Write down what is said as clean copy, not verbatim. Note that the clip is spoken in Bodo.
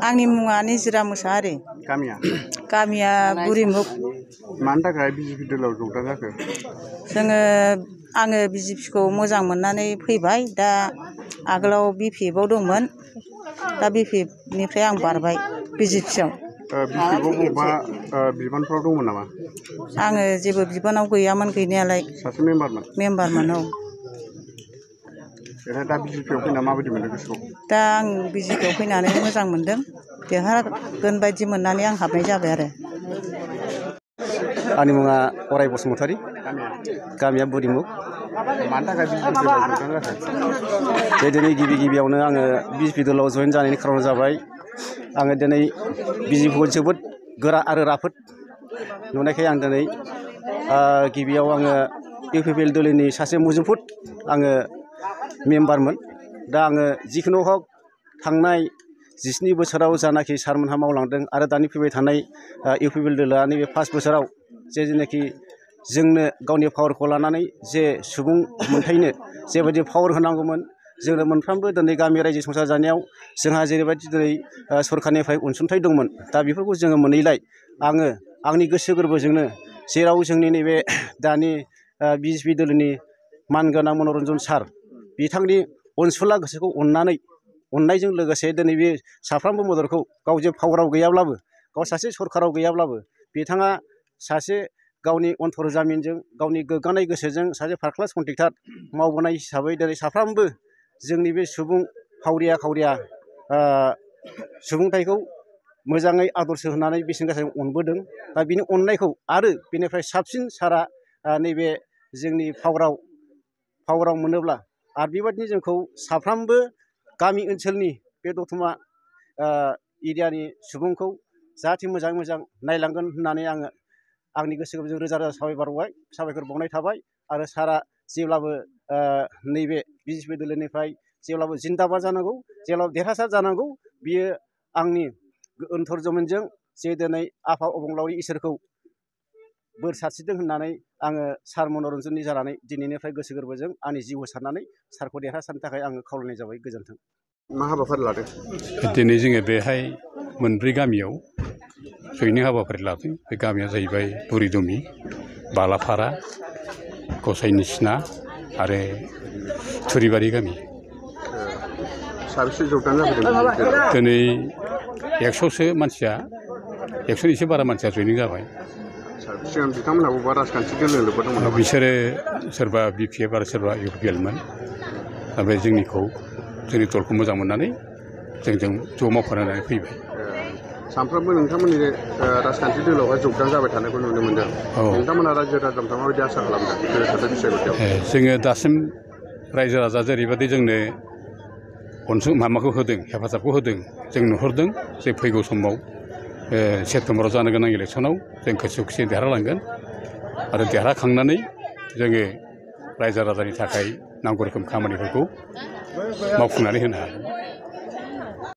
आंनि मुङा निजिरा मोसाहारि। गामिया बुरिमुख। मानि थाखाय बिजेपि दलाव जौगा जाखो? आङो बिजेपिखौ मोजां मोननानै फैबाय। दा आगोलाव बिपिएफआव दंमोन, दा बिपिएफनिफ्राय आं बारबाय बिजेपिआव। बिपिएफआव बबेबा बिबानफ्राव दंमोन नामा? आङो जेबो बिबानाव गैयामोन गैनायालाय। सासे मेम्बारमोन। औ। दा बिजेपिआव फैना माबायदि मोनदों गोसोखौ? दा आं बिजेपिआव फैनानै मोजां मोनदों। देरहागोन बायदि मोननानै आं हाबनाय जाबाय आरो। आंनि मुङा अराय बसुमतारी। गामिया बुरिमुख। मानि थाखाय बिजेपि दलाव जौगा जाखो? दिनै गिबियावनो आङो बिजेपि दलाव जयेन जानायनि खारना जाबाय, आङो दिनै बिजेपिखौ जोबोद गोरा आरो राफोद नुनायखाय आं दिनै गिबियाव आङो इउपिपिएल दलनि सासे मुजुफुद आङो मेम्बारमोन। दा आङो जिखुनु हक थांनाय 19 बोसोराव जानाखि सारमोनहा मावलांदों आरो दानि फैबाय थानाय इउपिपिएल दला नैबे 5 बोसोराव जेनाखि जोंनो गावनि पावारखौ लानानै जे सुबुं मोनथायनो जेबायदि पावार होनांगौमोन, जोंनो मोनफ्रोमबो दिनै गामि रायजो संसार जानायाव जोंहा जेरैबायदि दिनै सरखारनिफ्राय अनसुंथाइ दंमोन, दा बेफोरखौ जोङो मोनैलाय आङो आंनि गोसो गोरबोजोंनो जेराव जोंनि नैबे दानि बिजेपि दलनि मानगोनां मनरन्जन सार बिथांनि अनसुला गोसोखौ अननायजों लोगोसे दिनै बे साफ्रोमबो मददखौ गाव जे पावाराव गैयाब्लाबो, गाव सासे सरखाराव गैयाब्लाबो, बिथाङा सासे गावनि अन्तर जामिनजों गावनि गोग्गानाय गोसोजों सासे फार्स्ट क्लास कन्ट्रेक्टर मावबोनाय हिसाबै दिनै साफ्रोमबो जोंनि बे सुबुं हावरिया सुबुंथायखौ मोजाङै आदर्श होनानै बेसेन गोसायै अनबोदों। दा बिनि अननायखौ आरो बेनिफ्राय साबसिन सारा नैबे जोंनि पावाराव मोनोब्ला आरो बेबायदिनो जोंखौ साफ्रोमबो गामि ओनसोलनि बे दतमा एरियानि सुबुंखौ जाहाथे मोजाङै मोजां नायलांगोन होननानै आङो आंनि गोसो गोरबोजों रोजा साबायखर बावनाय थाबाय। आरो सारा जेब्लाबो नैबे बिजेपि दलनिफ्राय जेब्लाबो जिन्दाबाद जानांगौ, जेब्लाबो देरहासार जानांगौ, बियो आंनि अन्तर जमिनजों जे दिनै आफा अबंलावरि इसोरखौ बोर सारस्रिदों होननानै आङो सार मनरन्जननि जानानै दिनैनिफ्राय गोसो गोरबोजों आंनि जिउ होसारनानै सारखौ देरहासारनो थाखाय आङो खावलायनाय जाबाय। गोजोन्थों। मा हाबाफारि लादों? दिनै जोङो बेहाय मोनब्रै गामियाव जयैनो हाबाफारि लादों। बे गामिया जाहैबाय बुरिदुमि, बालाफारा, गसाइनिसिना आरो थुरिबारि गामि। साबेसे जौगानो जाफैदों? दिनै 100सो मानसिया, 100नि एसे बारा मानसिया जयनिं जाबाय। सिगां बिथांमोनहा बबेबा राजखान्थि दोलो लोब्बा दंमोन? बिसोरो सोरबा बिपिएफ आरो सोरबा इउपिपिएलमोन। ओमफ्राय जोंनि दलखौ मोजां मोननानै जोंजों ज' मावफानानै फैबाय। सानफ्रोमबो नोंथांमोननि राजखान्थि दोलोआवहाय जगदान जाबाय थानायखौ नुनो मोनदों। नोंथांमोना रायजो राजाफ्रा माबायदि आसा खालामदों? जोङो दासिम रायजो राजा जेरैबायदि जोंनो माबाखौ होदों, हेफाजाबखौ होदों, जों नुहुरदों जे फैगौ समाव सेप्तेम्बराव जानो गोनां इलेक्सनाव जों गोसो खुसियै देरहालांगोन आरो देरहाखांनानै जोङो रायजो राजानि थाखाय नांगौ रोखोम खामानिफोरखौ मावफुंनानै होनो हागोन।